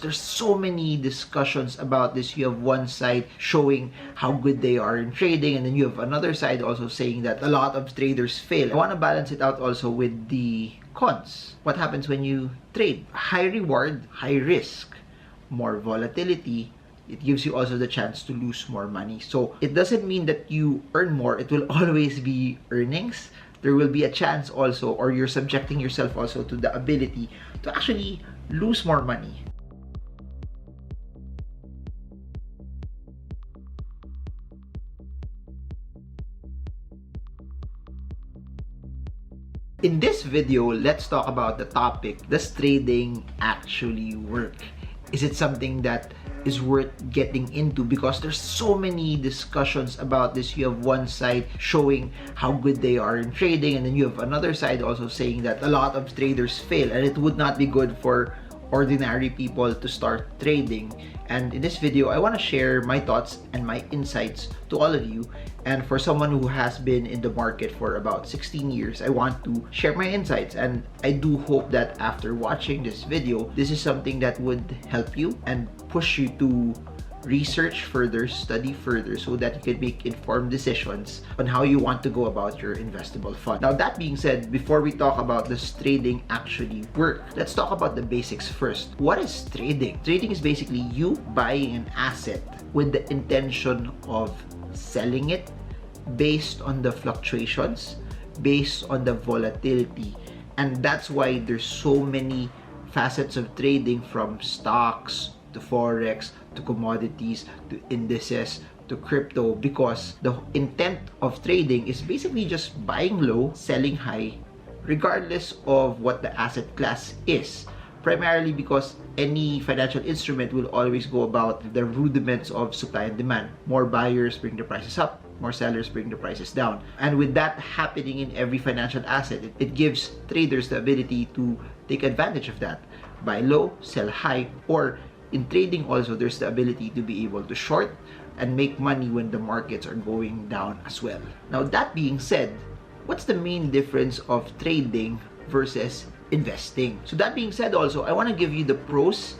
There's so many discussions about this. You have one side showing how good they are in trading, and then you have another side also saying that a lot of traders fail. I want to balance it out also with the cons. What happens when you trade? High reward, high risk, more volatility. It gives you also the chance to lose more money. So it doesn't mean that you earn more. It will always be earnings. There will be a chance also, or you're subjecting yourself also to the ability to actually lose more money. In this video, let's talk about the topic, does trading actually work? Is it something that is worth getting into? Because there's so many discussions about this. You have one side showing how good they are in trading, and then you have another side also saying that a lot of traders fail, and it would not be good for ordinary people to start trading. And in this video, I want to share my thoughts and my insights to all of you. And for someone who has been in the market for about 16 years, I want to share my insights. And I do hope that after watching this video, this is something that would help you and push you to research further, study further, so that you can make informed decisions on how you want to go about your investable fund. Now, that being said, before we talk about does trading actually work, let's talk about the basics first. What is trading? Trading is basically you buying an asset with the intention of selling it based on the fluctuations, based on the volatility. And that's why there's so many facets of trading, from stocks to forex to commodities to indices to crypto, because the intent of trading is basically just buying low, selling high, regardless of what the asset class is. Primarily because any financial instrument will always go about the rudiments of supply and demand. More buyers bring the prices up, more sellers bring the prices down. And with that happening in every financial asset, it gives traders the ability to take advantage of that. Buy low, sell high, or in trading also, there's the ability to be able to short and make money when the markets are going down as well. Now, that being said, what's the main difference of trading versus investing? So that being said also, I want to give you the pros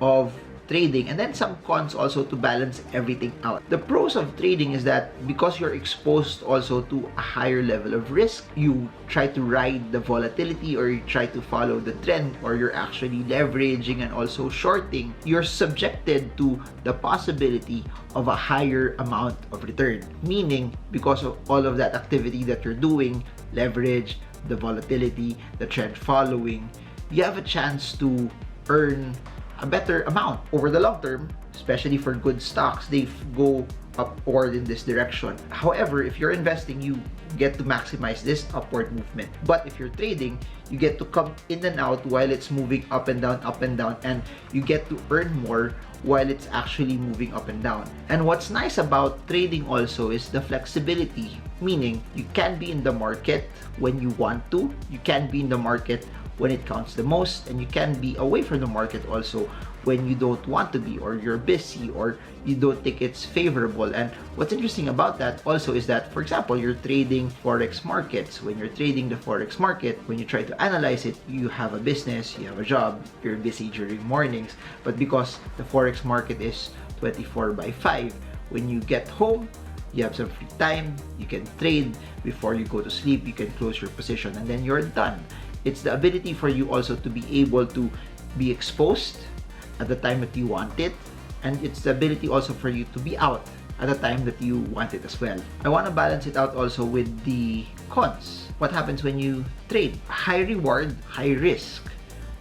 of trading and then some cons also to balance everything out. The pros of trading is that because you're exposed also to a higher level of risk, you try to ride the volatility, or you try to follow the trend, or you're actually leveraging and also shorting, you're subjected to the possibility of a higher amount of return. Meaning, because of all of that activity that you're doing, leverage, the volatility, the trend following, you have a chance to earn a better amount over the long term. Especially for good stocks, they go upward in this direction. However, if you're investing, you get to maximize this upward movement. But if you're trading, you get to come in and out while it's moving up and down, and you get to earn more while it's actually moving up and down. And what's nice about trading also is the flexibility, meaning you can be in the market when you want to, you can be in the market when it counts the most, and you can be away from the market also when you don't want to be, or you're busy, or you don't think it's favorable. And what's interesting about that also is that, for example, you're trading forex markets. When you're trading the forex market, when you try to analyze it, you have a business, you have a job, you're busy during mornings. But because the forex market is 24/5, when you get home, you have some free time, you can trade before you go to sleep, you can close your position, and then you're done. It's the ability for you also to be able to be exposed at the time that you want it, and it's the ability also for you to be out at the time that you want it as well. I want to balance it out also with the cons. What happens when you trade? High reward, high risk,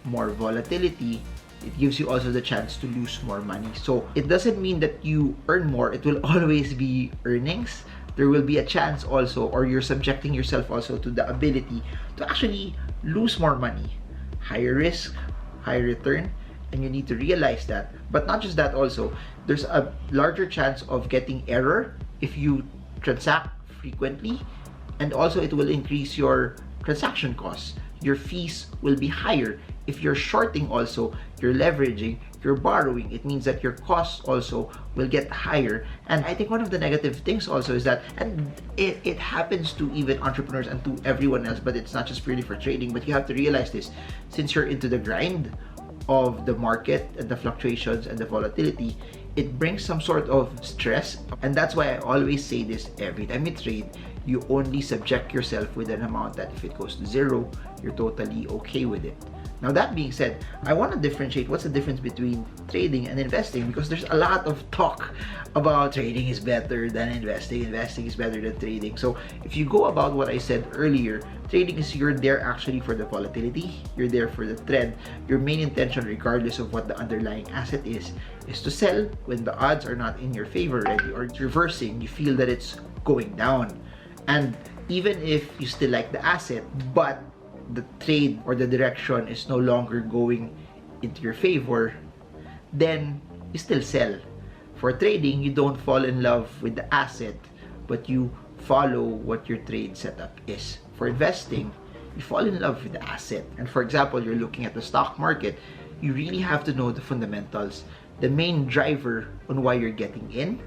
more volatility. It gives you also the chance to lose more money. So it doesn't mean that you earn more. It will always be earnings. There will be a chance also, or you're subjecting yourself also to the ability to actually lose more money. Higher risk, higher return, and you need to realize that. But not just that also, there's a larger chance of getting error if you transact frequently, and also it will increase your transaction costs. Your fees will be higher. If you're shorting also, you're leveraging, you're borrowing, it means that your costs also will get higher. And I think one of the negative things also is that, and it happens to even entrepreneurs and to everyone else, but it's not just purely for trading, but you have to realize this, since you're into the grind, of the market and the fluctuations and the volatility, it brings some sort of stress. And that's why I always say this every time you trade: you only subject yourself with an amount that if it goes to zero, you're totally okay with it. Now, that being said, I want to differentiate what's the difference between trading and investing, because there's a lot of talk about trading is better than investing is better than trading. So if you go about what I said earlier, trading is you're there actually for the volatility, you're there for the trend. Your main intention, regardless of what the underlying asset is to sell when the odds are not in your favor already, or it's reversing, you feel that it's going down. And even if you still like the asset, but the trade or the direction is no longer going into your favor, then you still sell. For trading, you don't fall in love with the asset, but you follow what your trade setup is. For investing, you fall in love with the asset. And for example, you're looking at the stock market, you really have to know the fundamentals, the main driver on why you're getting in,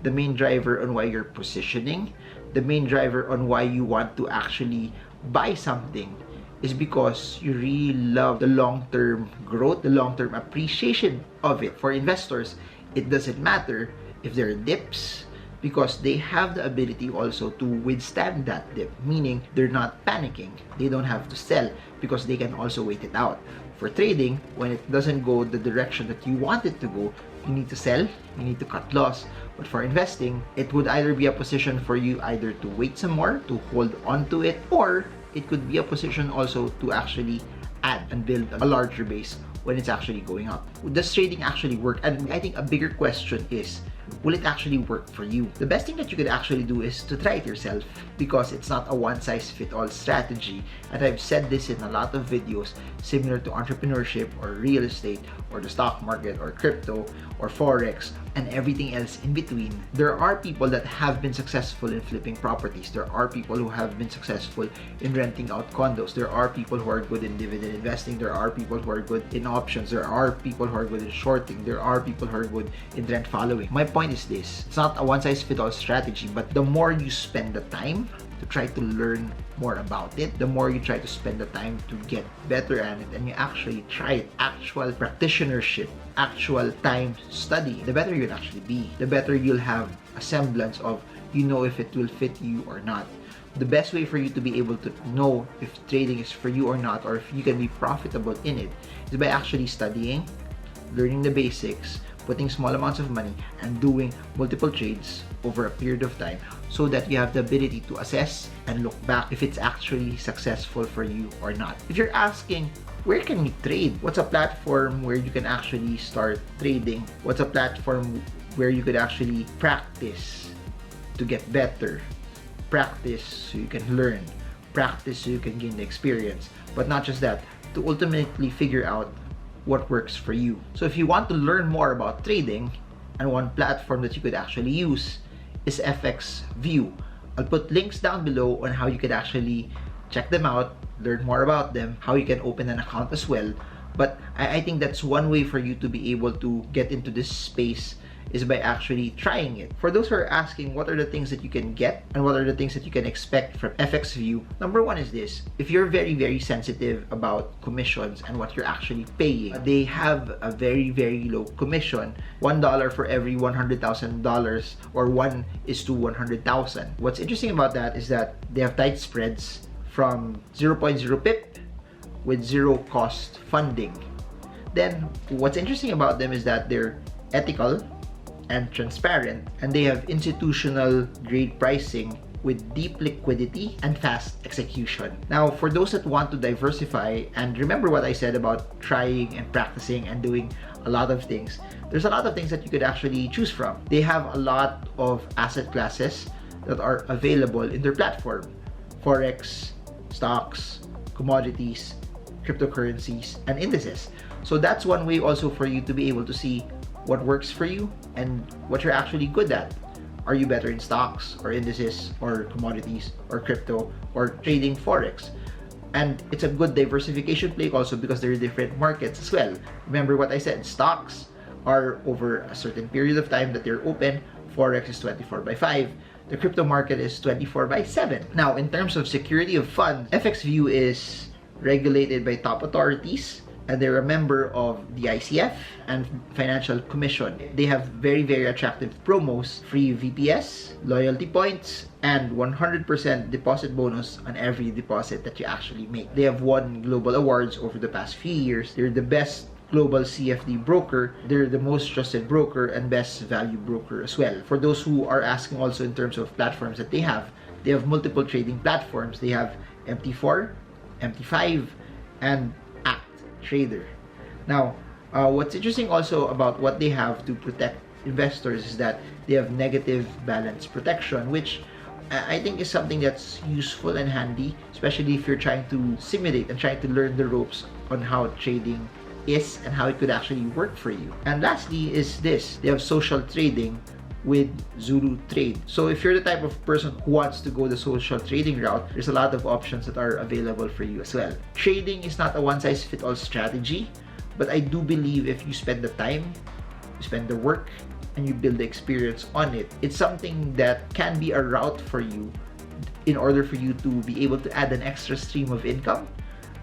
the main driver on why you're positioning, the main driver on why you want to actually buy something is because you really love the long-term growth, the long-term appreciation of it. For investors, it doesn't matter if there are dips, because they have the ability also to withstand that dip, meaning they're not panicking. They don't have to sell because they can also wait it out. For trading, when it doesn't go the direction that you want it to go, you need to sell, you need to cut loss. But for investing, it would either be a position for you either to wait some more, to hold on to it, or it could be a position also to actually add and build a larger base when it's actually going up. Does trading actually work? And I think a bigger question is, will it actually work for you? The best thing that you could actually do is to try it yourself, because it's not a one-size-fits-all strategy. And I've said this in a lot of videos similar to entrepreneurship or real estate or the stock market or crypto or forex and everything else in between. There are people that have been successful in flipping properties. There are people who have been successful in renting out condos. There are people who are good in dividend investing. There are people who are good in options. There are people who are good in shorting. There are people who are good in trend following. My point is this: it's not a one-size-fits-all strategy, but the more you spend the time to try to learn more about it, the more you try to spend the time to get better at it, and you actually try it, actual practitionership, actual time study, the better you'll actually be. The better you'll have a semblance of, you know, if it will fit you or not. The best way for you to be able to know if trading is for you or not, or if you can be profitable in it, is by actually studying, learning the basics, putting small amounts of money, and doing multiple trades over a period of time, so that you have the ability to assess and look back if it's actually successful for you or not. If you're asking, where can we trade? What's a platform where you can actually start trading? What's a platform where you could actually practice to get better? Practice so you can learn. Practice so you can gain the experience. But not just that, to ultimately figure out what works for you. So if you want to learn more about trading, and one platform that you could actually use is Fxview. I'll put links down below on how you could actually check them out, learn more about them, how you can open an account as well. But I think that's one way for you to be able to get into this space, is by actually trying it. For those who are asking what are the things that you can get and what are the things that you can expect from Fxview, number one is this: if you're very, very sensitive about commissions and what you're actually paying, they have a very, very low commission, $1 for every $100,000, or 1:100,000. What's interesting about that is that they have tight spreads from 0.0 pip with zero cost funding. Then what's interesting about them is that they're ethical and transparent, and they have institutional grade pricing with deep liquidity and fast execution. Now, for those that want to diversify, and remember what I said about trying and practicing and doing a lot of things, there's a lot of things that you could actually choose from. They have a lot of asset classes that are available in their platform: forex, stocks, commodities, cryptocurrencies, and indices. So that's one way also for you to be able to see what works for you and what you're actually good at. Are you better in stocks or indices or commodities or crypto or trading forex? And it's a good diversification play also, because there are different markets as well. Remember what I said, stocks are over a certain period of time that they're open. Forex is 24/5. The crypto market is 24/7. Now, in terms of security of funds, Fxview is regulated by top authorities. and they're a member of the ICF and Financial Commission. They have very, very attractive promos, free VPS, loyalty points, and 100% deposit bonus on every deposit that you actually make. They have won global awards over the past few years. They're the best global CFD broker. They're the most trusted broker and best value broker as well. For those who are asking also in terms of platforms that they have multiple trading platforms. They have MT4, MT5, and Trader. Now, what's interesting also about what they have to protect investors is that they have negative balance protection, which I think is something that's useful and handy, especially if you're trying to simulate and trying to learn the ropes on how trading is and how it could actually work for you. And lastly is this, they have social trading with Zulu Trade. So if you're the type of person who wants to go the social trading route, there's a lot of options that are available for you as well. Trading is not a one-size-fits-all strategy, but I do believe if you spend the time, you spend the work, and you build the experience on it, it's something that can be a route for you in order for you to be able to add an extra stream of income,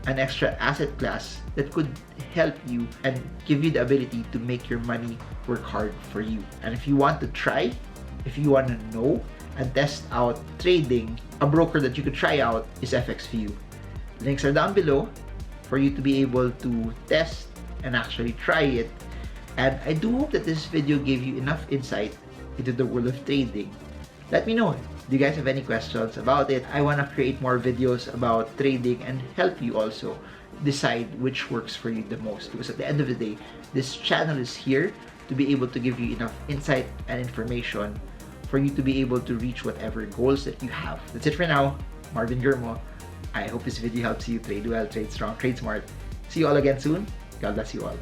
an extra asset class that could help you and give you the ability to make your money work hard for you. And if you want to try, if you want to know and test out trading, a broker that you could try out is Fxview. Links are down below for you to be able to test and actually try it. And I do hope that this video gave you enough insight into the world of trading. Let me know. Do you guys have any questions about it? I want to create more videos about trading and help you also decide which works for you the most, because at the end of the day, this channel is here to be able to give you enough insight and information for you to be able to reach whatever goals that you have. That's it for now. Marvin Germo. I hope this video helps you trade well, trade strong, trade smart. See you all again soon. God bless you all.